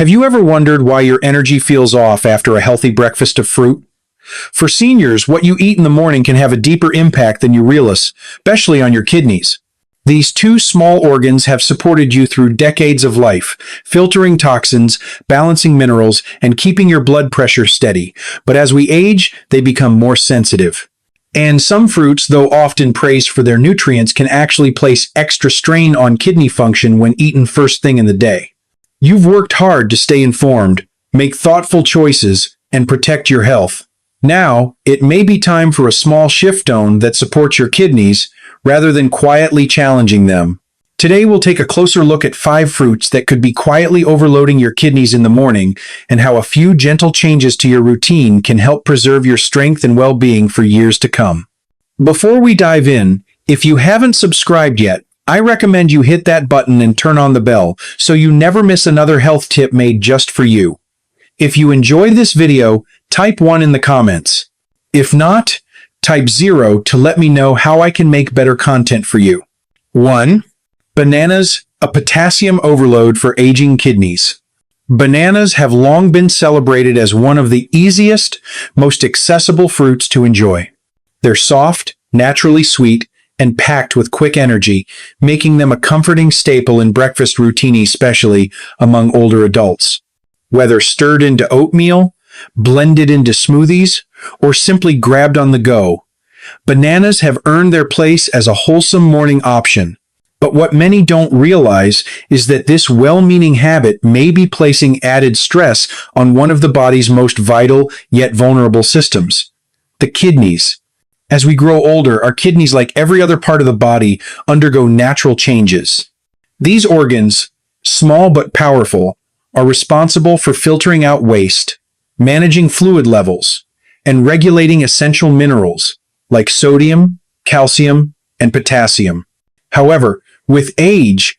Have you ever wondered why your energy feels off after a healthy breakfast of fruit? For seniors, what you eat in the morning can have a deeper impact than you realize, especially on your kidneys. These two small organs have supported you through decades of life, filtering toxins, balancing minerals, and keeping your blood pressure steady. But as we age, they become more sensitive. And some fruits, though often praised for their nutrients, can actually place extra strain on kidney function when eaten first thing in the day. You've worked hard to stay informed, make thoughtful choices, and protect your health. Now, it may be time for a small shift that supports your kidneys rather than quietly challenging them. Today, we'll take a closer look at 5 fruits that could be quietly overloading your kidneys in the morning and how a few gentle changes to your routine can help preserve your strength and well-being for years to come. Before we dive in, if you haven't subscribed yet, I recommend you hit that button and turn on the bell so you never miss another health tip made just for you. If you enjoyed this video, type 1 in the comments. If not, type 0 to let me know how I can make better content for you. 1. Bananas, a potassium overload for aging kidneys. Bananas have long been celebrated as one of the easiest, most accessible fruits to enjoy. They're soft, naturally sweet, and packed with quick energy, making them a comforting staple in breakfast routine, especially among older adults. Whether stirred into oatmeal, blended into smoothies, or simply grabbed on the go, bananas have earned their place as a wholesome morning option. But what many don't realize is that this well-meaning habit may be placing added stress on one of the body's most vital yet vulnerable systems, the kidneys. As we grow older, our kidneys, like every other part of the body, undergo natural changes. These organs, small but powerful, are responsible for filtering out waste, managing fluid levels, and regulating essential minerals like sodium, calcium, and potassium. However, with age,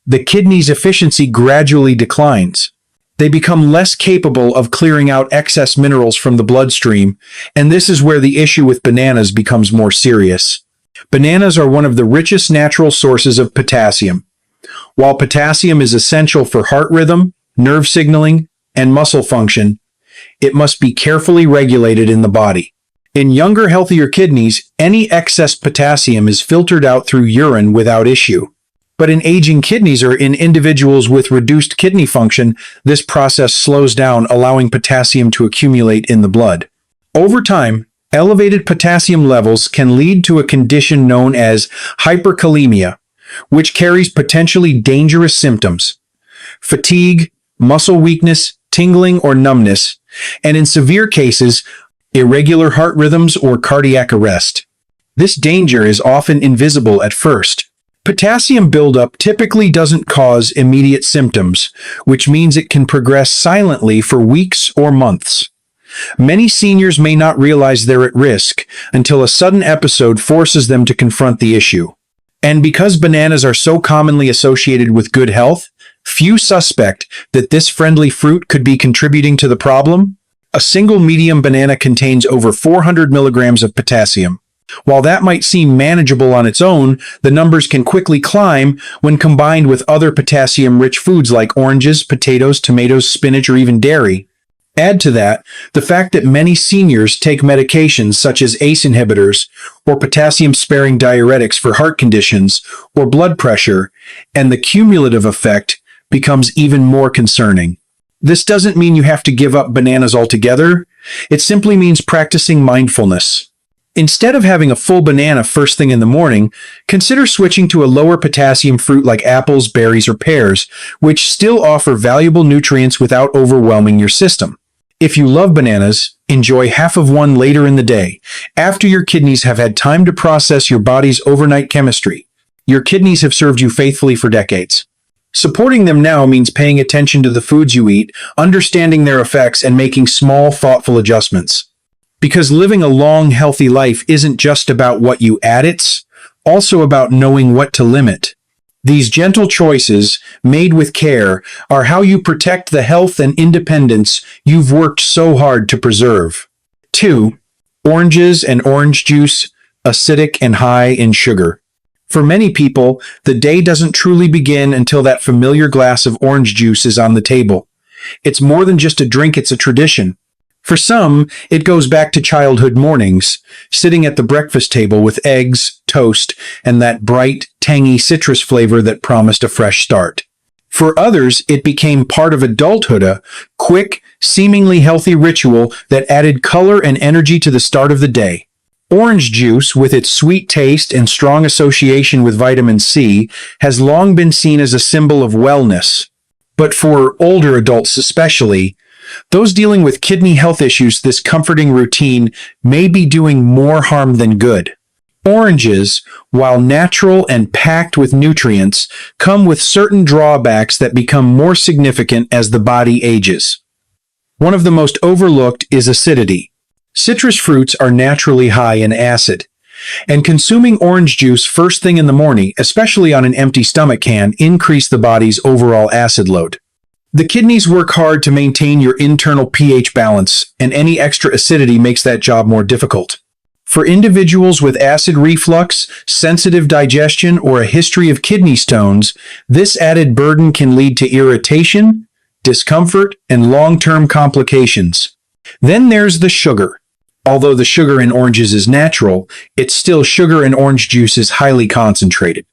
the kidney's efficiency gradually declines. They become less capable of clearing out excess minerals from the bloodstream, and this is where the issue with bananas becomes more serious. Bananas are one of the richest natural sources of potassium. While potassium is essential for heart rhythm, nerve signaling, and muscle function, it must be carefully regulated in the body. In younger, healthier kidneys, any excess potassium is filtered out through urine without issue. But in aging kidneys or in individuals with reduced kidney function, this process slows down, allowing potassium to accumulate in the blood. Over time, elevated potassium levels can lead to a condition known as hyperkalemia, which carries potentially dangerous symptoms: fatigue, muscle weakness, tingling or numbness, and in severe cases, irregular heart rhythms or cardiac arrest. This danger is often invisible at first. Potassium buildup typically doesn't cause immediate symptoms, which means it can progress silently for weeks or months. Many seniors may not realize they're at risk until a sudden episode forces them to confront the issue. And because bananas are so commonly associated with good health, few suspect that this friendly fruit could be contributing to the problem. A single medium banana contains over 400 milligrams of potassium. While that might seem manageable on its own, the numbers can quickly climb when combined with other potassium-rich foods like oranges, potatoes, tomatoes, spinach, or even dairy. Add to that the fact that many seniors take medications such as ACE inhibitors or potassium-sparing diuretics for heart conditions or blood pressure, and the cumulative effect becomes even more concerning. This doesn't mean you have to give up bananas altogether. It simply means practicing mindfulness. Instead of having a full banana first thing in the morning, consider switching to a lower potassium fruit like apples, berries, or pears, which still offer valuable nutrients without overwhelming your system. If you love bananas, enjoy half of one later in the day, after your kidneys have had time to process your body's overnight chemistry. Your kidneys have served you faithfully for decades. Supporting them now means paying attention to the foods you eat, understanding their effects, and making small, thoughtful adjustments. Because living a long, healthy life isn't just about what you add, it's also about knowing what to limit. These gentle choices, made with care, are how you protect the health and independence you've worked so hard to preserve. 2. Oranges and orange juice, acidic and high in sugar. For many people, the day doesn't truly begin until that familiar glass of orange juice is on the table. It's more than just a drink, it's a tradition. For some, it goes back to childhood mornings, sitting at the breakfast table with eggs, toast, and that bright, tangy citrus flavor that promised a fresh start. For others, it became part of adulthood, a quick, seemingly healthy ritual that added color and energy to the start of the day. Orange juice, with its sweet taste and strong association with vitamin C, has long been seen as a symbol of wellness. But for older adults especially, those dealing with kidney health issues, this comforting routine may be doing more harm than good. Oranges, while natural and packed with nutrients, come with certain drawbacks that become more significant as the body ages. One of the most overlooked is acidity. Citrus fruits are naturally high in acid, and consuming orange juice first thing in the morning, especially on an empty stomach, can increase the body's overall acid load. The kidneys work hard to maintain your internal pH balance, and any extra acidity makes that job more difficult. For individuals with acid reflux, sensitive digestion, or a history of kidney stones, this added burden can lead to irritation, discomfort, and long-term complications. Then there's the sugar. Although the sugar in oranges is natural, it's still sugar in orange juice is highly concentrated.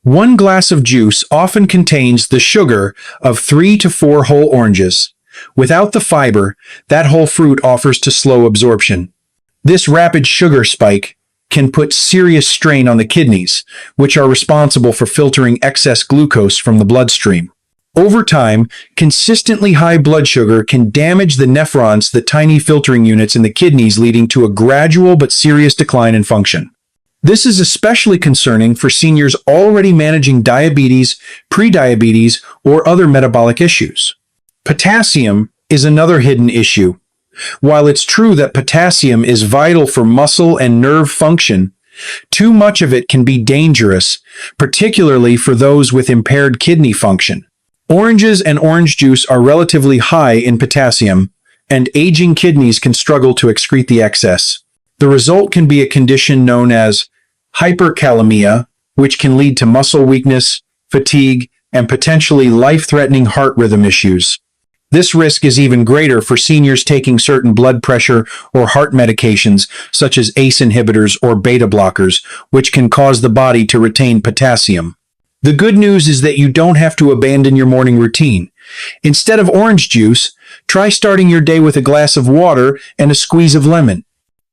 One glass of juice often contains the sugar of 3 to 4 whole oranges. Without the fiber, that whole fruit offers to slow absorption. This rapid sugar spike can put serious strain on the kidneys, which are responsible for filtering excess glucose from the bloodstream. Over time, consistently high blood sugar can damage the nephrons, the tiny filtering units in the kidneys, leading to a gradual but serious decline in function. This is especially concerning for seniors already managing diabetes, prediabetes, or other metabolic issues. Potassium is another hidden issue. While it's true that potassium is vital for muscle and nerve function, too much of it can be dangerous, particularly for those with impaired kidney function. Oranges and orange juice are relatively high in potassium, and aging kidneys can struggle to excrete the excess. The result can be a condition known as hyperkalemia, which can lead to muscle weakness, fatigue, and potentially life-threatening heart rhythm issues. This risk is even greater for seniors taking certain blood pressure or heart medications, such as ACE inhibitors or beta blockers, which can cause the body to retain potassium. The good news is that you don't have to abandon your morning routine. Instead of orange juice, try starting your day with a glass of water and a squeeze of lemon.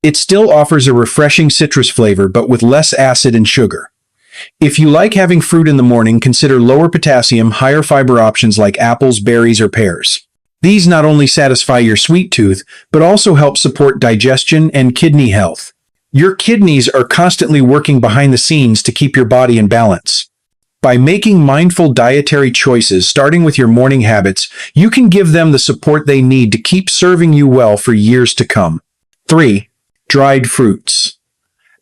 It still offers a refreshing citrus flavor, but with less acid and sugar. If you like having fruit in the morning, consider lower potassium, higher fiber options like apples, berries, or pears. These not only satisfy your sweet tooth, but also help support digestion and kidney health. Your kidneys are constantly working behind the scenes to keep your body in balance. By making mindful dietary choices, starting with your morning habits, you can give them the support they need to keep serving you well for years to come. 3. Dried fruits.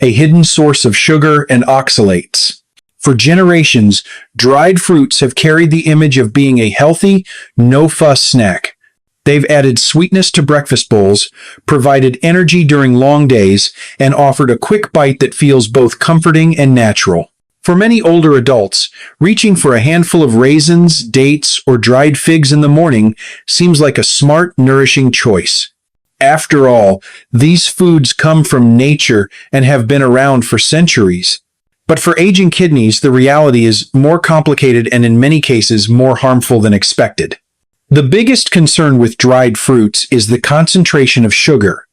A hidden source of sugar and oxalates. For generations, dried fruits have carried the image of being a healthy, no-fuss snack. They've added sweetness to breakfast bowls, provided energy during long days, and offered a quick bite that feels both comforting and natural. For many older adults, reaching for a handful of raisins, dates, or dried figs in the morning seems like a smart, nourishing choice. After all, these foods come from nature and have been around for centuries. But for aging kidneys, the reality is more complicated and in many cases more harmful than expected. The biggest concern with dried fruits is the concentration of sugar.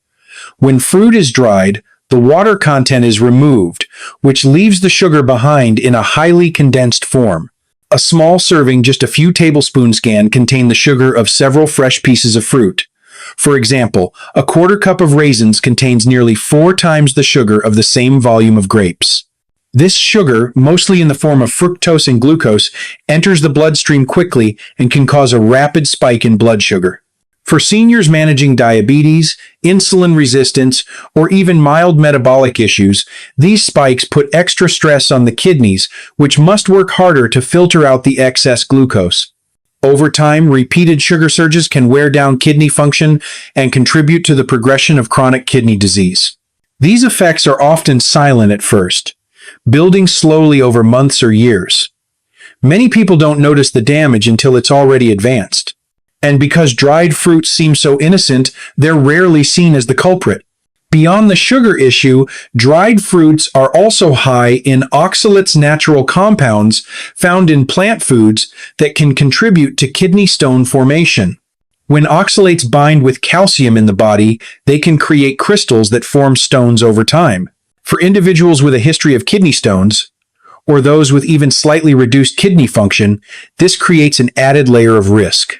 When fruit is dried, the water content is removed, which leaves the sugar behind in a highly condensed form. A small serving, just a few tablespoons, can contain the sugar of several fresh pieces of fruit. For example, a quarter cup of raisins contains nearly 4 times the sugar of the same volume of grapes. This sugar, mostly in the form of fructose and glucose, enters the bloodstream quickly and can cause a rapid spike in blood sugar. For seniors managing diabetes, insulin resistance, or even mild metabolic issues, these spikes put extra stress on the kidneys, which must work harder to filter out the excess glucose. Over time, repeated sugar surges can wear down kidney function and contribute to the progression of chronic kidney disease. These effects are often silent at first, building slowly over months or years. Many people don't notice the damage until it's already advanced. And because dried fruits seem so innocent, they're rarely seen as the culprit. Beyond the sugar issue, dried fruits are also high in oxalates, natural compounds found in plant foods that can contribute to kidney stone formation. When oxalates bind with calcium in the body, they can create crystals that form stones over time. For individuals with a history of kidney stones, or those with even slightly reduced kidney function, this creates an added layer of risk.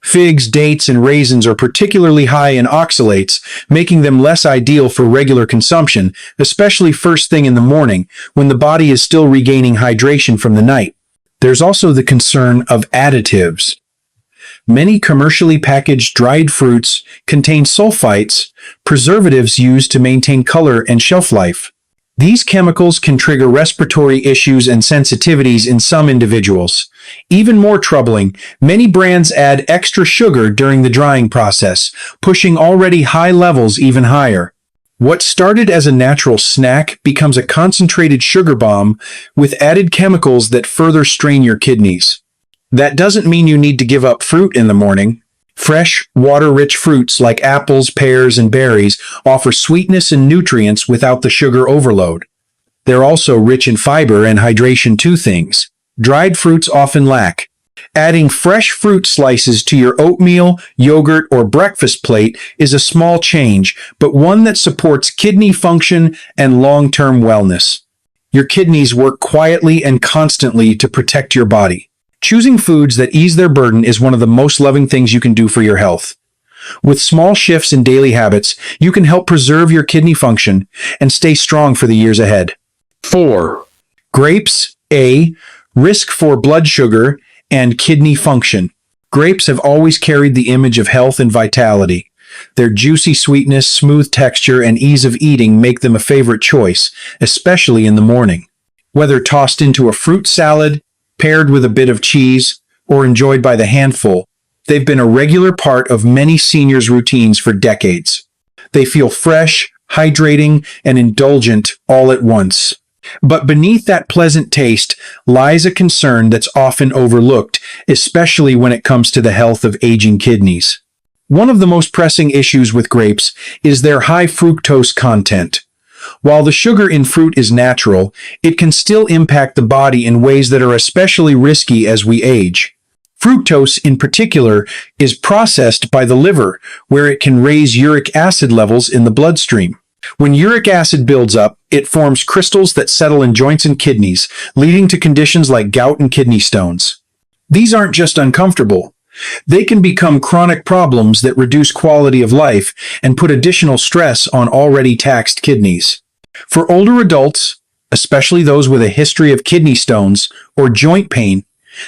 Figs, dates, and raisins are particularly high in oxalates, making them less ideal for regular consumption, especially first thing in the morning, when the body is still regaining hydration from the night. There's also the concern of additives. Many commercially packaged dried fruits contain sulfites, preservatives used to maintain color and shelf life. These chemicals can trigger respiratory issues and sensitivities in some individuals. Even more troubling, many brands add extra sugar during the drying process, pushing already high levels even higher. What started as a natural snack becomes a concentrated sugar bomb with added chemicals that further strain your kidneys. That doesn't mean you need to give up fruit in the morning. Fresh, water-rich fruits like apples, pears, and berries offer sweetness and nutrients without the sugar overload. They're also rich in fiber and hydration, two things dried fruits often lack. Adding fresh fruit slices to your oatmeal, yogurt, or breakfast plate is a small change, but one that supports kidney function and long-term wellness. Your kidneys work quietly and constantly to protect your body. Choosing foods that ease their burden is one of the most loving things you can do for your health. With small shifts in daily habits, you can help preserve your kidney function and stay strong for the years ahead. 4. Grapes. A. Risk for blood sugar and kidney function. Grapes have always carried the image of health and vitality. Their juicy sweetness, smooth texture, and ease of eating make them a favorite choice, especially in the morning. Whether tossed into a fruit salad, paired with a bit of cheese, or enjoyed by the handful, they've been a regular part of many seniors' routines for decades. They feel fresh, hydrating, and indulgent all at once. But beneath that pleasant taste lies a concern that's often overlooked, especially when it comes to the health of aging kidneys. One of the most pressing issues with grapes is their high fructose content. While the sugar in fruit is natural, it can still impact the body in ways that are especially risky as we age. Fructose, in particular, is processed by the liver, where it can raise uric acid levels in the bloodstream. When uric acid builds up, it forms crystals that settle in joints and kidneys, leading to conditions like gout and kidney stones. These aren't just uncomfortable. They can become chronic problems that reduce quality of life and put additional stress on already taxed kidneys. For older adults, especially those with a history of kidney stones or joint pain,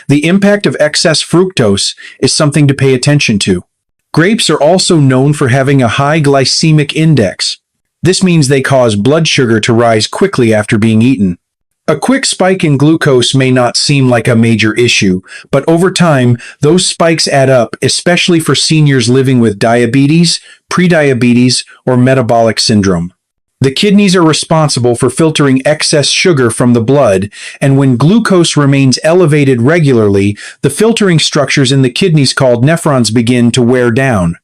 the impact of excess fructose is something to pay attention to. Grapes are also known for having a high glycemic index. This means they cause blood sugar to rise quickly after being eaten. A quick spike in glucose may not seem like a major issue, but over time, those spikes add up, especially for seniors living with diabetes, prediabetes, or metabolic syndrome. The kidneys are responsible for filtering excess sugar from the blood, and when glucose remains elevated regularly, the filtering structures in the kidneys called nephrons begin to wear down.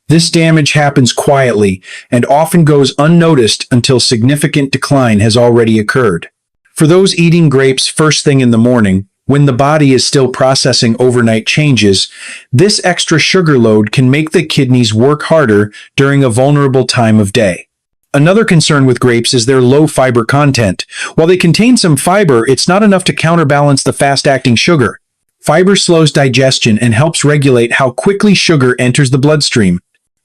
This damage happens quietly and often goes unnoticed until significant decline has already occurred. For those eating grapes first thing in the morning, when the body is still processing overnight changes, this extra sugar load can make the kidneys work harder during a vulnerable time of day. Another concern with grapes is their low fiber content. While they contain some fiber, it's not enough to counterbalance the fast-acting sugar. Fiber slows digestion and helps regulate how quickly sugar enters the bloodstream.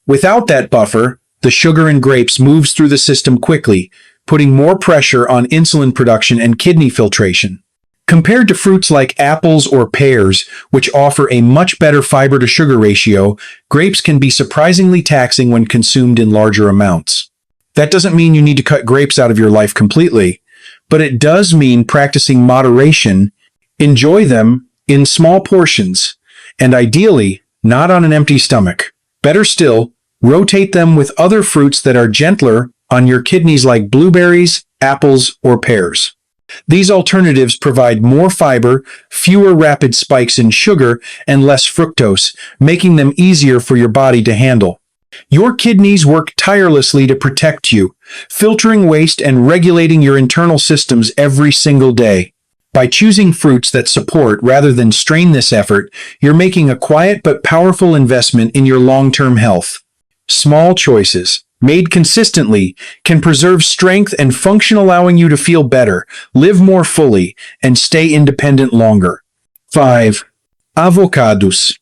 Without that buffer, the sugar in grapes moves through the system quickly, putting more pressure on insulin production and kidney filtration. Compared to fruits like apples or pears, which offer a much better fiber-to-sugar ratio, grapes can be surprisingly taxing when consumed in larger amounts. That doesn't mean you need to cut grapes out of your life completely, but it does mean practicing moderation. Enjoy them in small portions, and ideally, not on an empty stomach. Better still, rotate them with other fruits that are gentler on your kidneys like blueberries, apples, or pears. These alternatives provide more fiber, fewer rapid spikes in sugar, and less fructose, making them easier for your body to handle. Your kidneys work tirelessly to protect you, filtering waste and regulating your internal systems every single day. By choosing fruits that support rather than strain this effort, you're making a quiet but powerful investment in your long-term health. Small choices, made consistently, can preserve strength and function, allowing you to feel better, live more fully, and stay independent longer. 5. Avocados.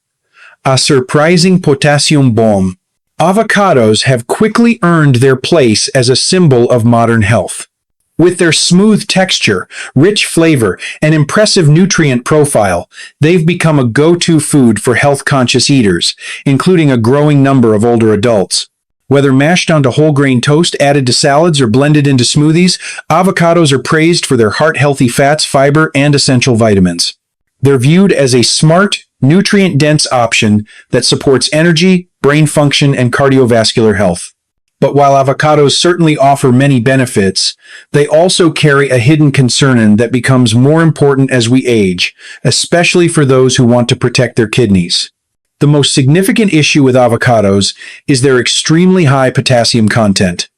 A surprising potassium bomb. Avocados have quickly earned their place as a symbol of modern health. With their smooth texture, rich flavor, and impressive nutrient profile, they've become a go-to food for health-conscious eaters, including a growing number of older adults. Whether mashed onto whole-grain toast, added to salads, or blended into smoothies, avocados are praised for their heart-healthy fats, fiber, and essential vitamins. They're viewed as a smart, nutrient-dense option that supports energy, brain function, and cardiovascular health. But while avocados certainly offer many benefits, they also carry a hidden concern that becomes more important as we age, especially for those who want to protect their kidneys. The most significant issue with avocados is their extremely high potassium content.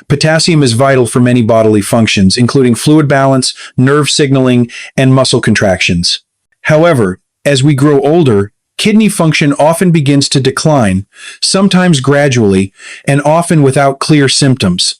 Potassium is vital for many bodily functions, including fluid balance, nerve signaling, and muscle contractions. However, as we grow older, kidney function often begins to decline, sometimes gradually, and often without clear symptoms.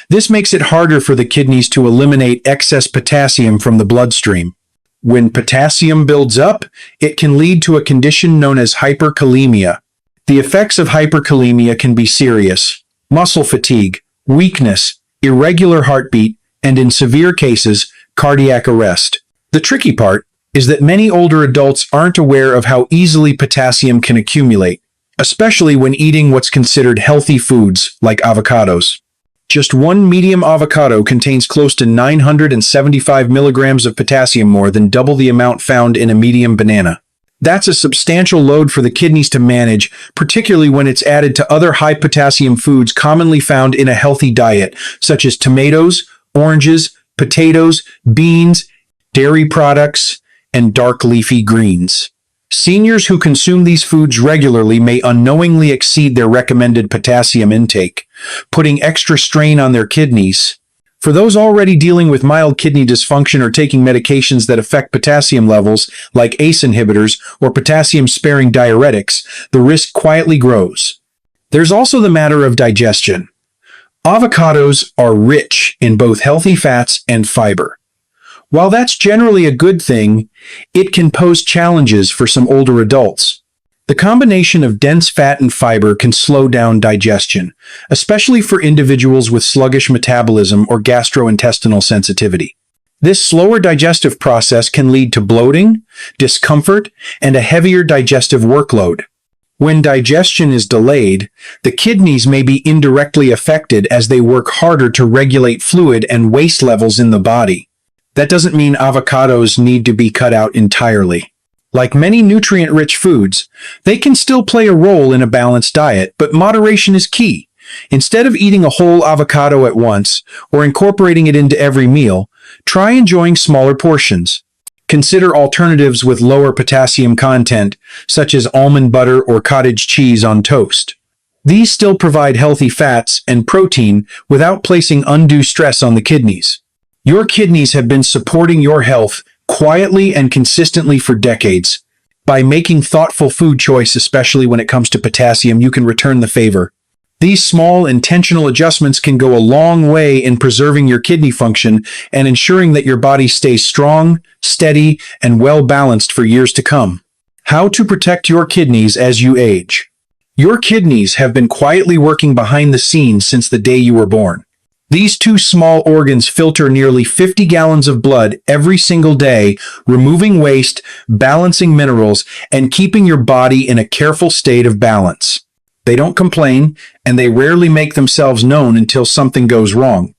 This makes it harder for the kidneys to eliminate excess potassium from the bloodstream. When potassium builds up, it can lead to a condition known as hyperkalemia. The effects of hyperkalemia can be serious: muscle fatigue, weakness, irregular heartbeat, and in severe cases, cardiac arrest. The tricky part is that many older adults aren't aware of how easily potassium can accumulate, especially when eating what's considered healthy foods like avocados. Just one medium avocado contains close to 975 milligrams of potassium, more than double the amount found in a medium banana. That's a substantial load for the kidneys to manage, particularly when it's added to other high-potassium foods commonly found in a healthy diet, such as tomatoes, oranges, potatoes, beans, dairy products, and dark leafy greens. Seniors who consume these foods regularly may unknowingly exceed their recommended potassium intake, putting extra strain on their kidneys. For those already dealing with mild kidney dysfunction or taking medications that affect potassium levels, like ACE inhibitors or potassium-sparing diuretics, the risk quietly grows. There's also the matter of digestion. Avocados are rich in both healthy fats and fiber. While that's generally a good thing, it can pose challenges for some older adults. The combination of dense fat and fiber can slow down digestion, especially for individuals with sluggish metabolism or gastrointestinal sensitivity. This slower digestive process can lead to bloating, discomfort, and a heavier digestive workload. When digestion is delayed, the kidneys may be indirectly affected as they work harder to regulate fluid and waste levels in the body. That doesn't mean avocados need to be cut out entirely. Like many nutrient-rich foods, they can still play a role in a balanced diet, but moderation is key. Instead of eating a whole avocado at once or incorporating it into every meal, try enjoying smaller portions. Consider alternatives with lower potassium content, such as almond butter or cottage cheese on toast. These still provide healthy fats and protein without placing undue stress on the kidneys. Your kidneys have been supporting your health quietly and consistently for decades. By making thoughtful food choices, especially when it comes to potassium, you can return the favor. These small, intentional adjustments can go a long way in preserving your kidney function and ensuring that your body stays strong, steady, and well-balanced for years to come. How to protect your kidneys as you age. Your kidneys have been quietly working behind the scenes since the day you were born. These two small organs filter nearly 50 gallons of blood every single day, removing waste, balancing minerals, and keeping your body in a careful state of balance. They don't complain, and they rarely make themselves known until something goes wrong.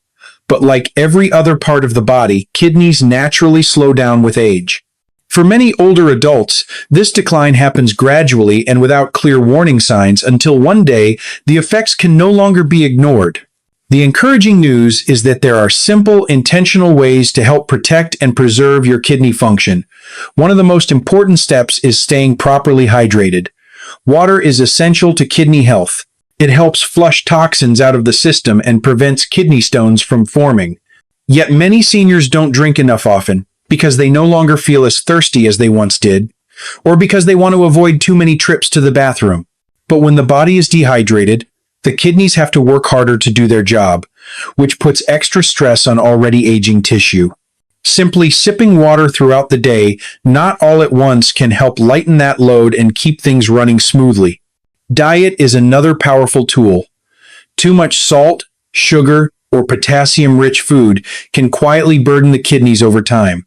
But like every other part of the body, kidneys naturally slow down with age. For many older adults, this decline happens gradually and without clear warning signs until one day the effects can no longer be ignored. The encouraging news is that there are simple, intentional ways to help protect and preserve your kidney function. One of the most important steps is staying properly hydrated. Water is essential to kidney health. It helps flush toxins out of the system and prevents kidney stones from forming. Yet many seniors don't drink enough often because they no longer feel as thirsty as they once did, or because they want to avoid too many trips to the bathroom. But when the body is dehydrated, the kidneys have to work harder to do their job, which puts extra stress on already aging tissue. Simply sipping water throughout the day, not all at once, can help lighten that load and keep things running smoothly. Diet is another powerful tool. Too much salt, sugar, or potassium-rich food can quietly burden the kidneys over time.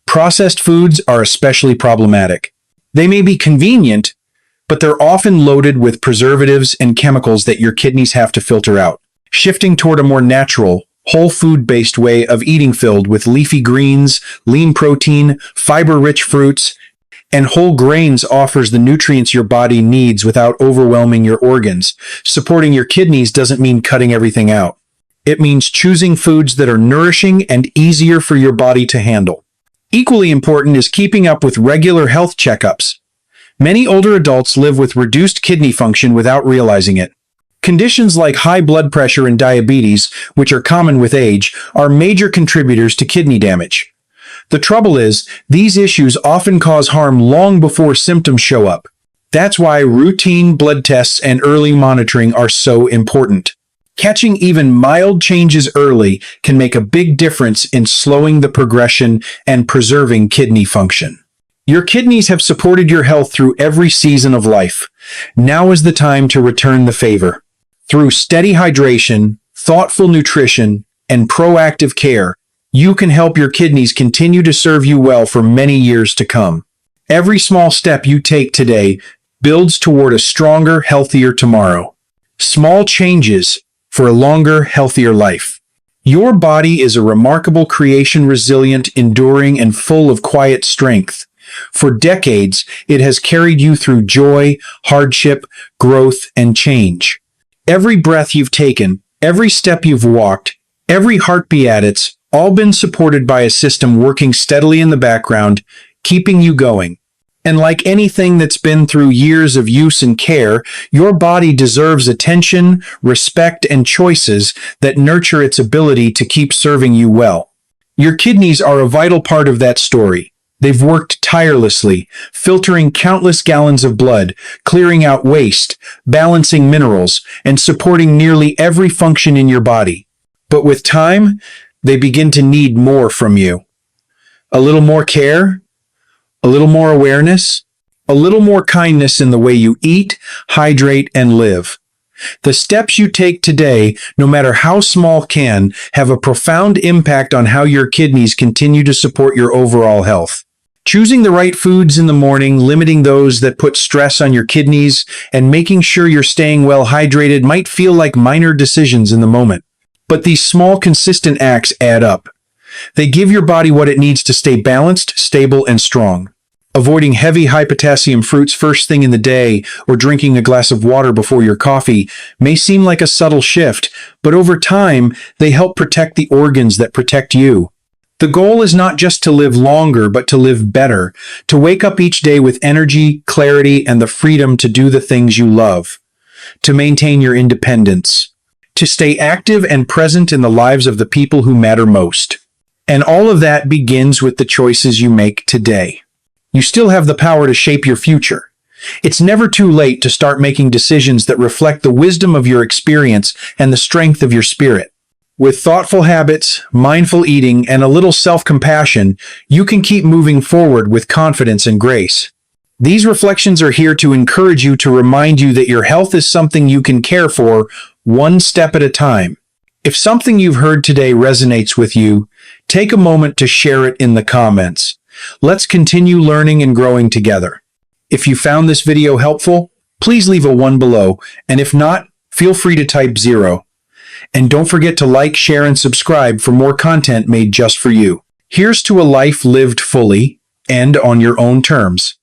Processed foods are especially problematic. They may be convenient, but they're often loaded with preservatives and chemicals that your kidneys have to filter out. Shifting toward a more natural, whole food-based way of eating filled with leafy greens, lean protein, fiber-rich fruits, and whole grains offers the nutrients your body needs without overwhelming your organs. Supporting your kidneys doesn't mean cutting everything out. It means choosing foods that are nourishing and easier for your body to handle. Equally important is keeping up with regular health checkups. Many older adults live with reduced kidney function without realizing it. Conditions like high blood pressure and diabetes, which are common with age, are major contributors to kidney damage. The trouble is, these issues often cause harm long before symptoms show up. That's why routine blood tests and early monitoring are so important. Catching even mild changes early can make a big difference in slowing the progression and preserving kidney function. Your kidneys have supported your health through every season of life. Now is the time to return the favor. Through steady hydration, thoughtful nutrition, and proactive care, you can help your kidneys continue to serve you well for many years to come. Every small step you take today builds toward a stronger, healthier tomorrow. Small changes for a longer, healthier life. Your body is a remarkable creation, resilient, enduring, and full of quiet strength. For decades, it has carried you through joy, hardship, growth, and change. Every breath you've taken, every step you've walked, every heartbeat at it's all been supported by a system working steadily in the background, keeping you going. And like anything that's been through years of use and care, your body deserves attention, respect, and choices that nurture its ability to keep serving you well. Your kidneys are a vital part of that story. They've worked tirelessly, filtering countless gallons of blood, clearing out waste, balancing minerals, and supporting nearly every function in your body. But with time, they begin to need more from you. A little more care, a little more awareness, a little more kindness in the way you eat, hydrate, and live. The steps you take today, no matter how small, can have a profound impact on how your kidneys continue to support your overall health. Choosing the right foods in the morning, limiting those that put stress on your kidneys, and making sure you're staying well hydrated might feel like minor decisions in the moment. But these small, consistent acts add up. They give your body what it needs to stay balanced, stable, and strong. Avoiding heavy, high-potassium fruits first thing in the day or drinking a glass of water before your coffee may seem like a subtle shift, but over time, they help protect the organs that protect you. The goal is not just to live longer, but to live better, to wake up each day with energy, clarity, and the freedom to do the things you love, to maintain your independence, to stay active and present in the lives of the people who matter most. And all of that begins with the choices you make today. You still have the power to shape your future. It's never too late to start making decisions that reflect the wisdom of your experience and the strength of your spirit. With thoughtful habits, mindful eating, and a little self-compassion, you can keep moving forward with confidence and grace. These reflections are here to encourage you, to remind you that your health is something you can care for one step at a time. If something you've heard today resonates with you, take a moment to share it in the comments. Let's continue learning and growing together. If you found this video helpful, please leave a 1 below, and if not, feel free to type 0. And don't forget to like, share, and subscribe for more content made just for you. Here's to a life lived fully and on your own terms.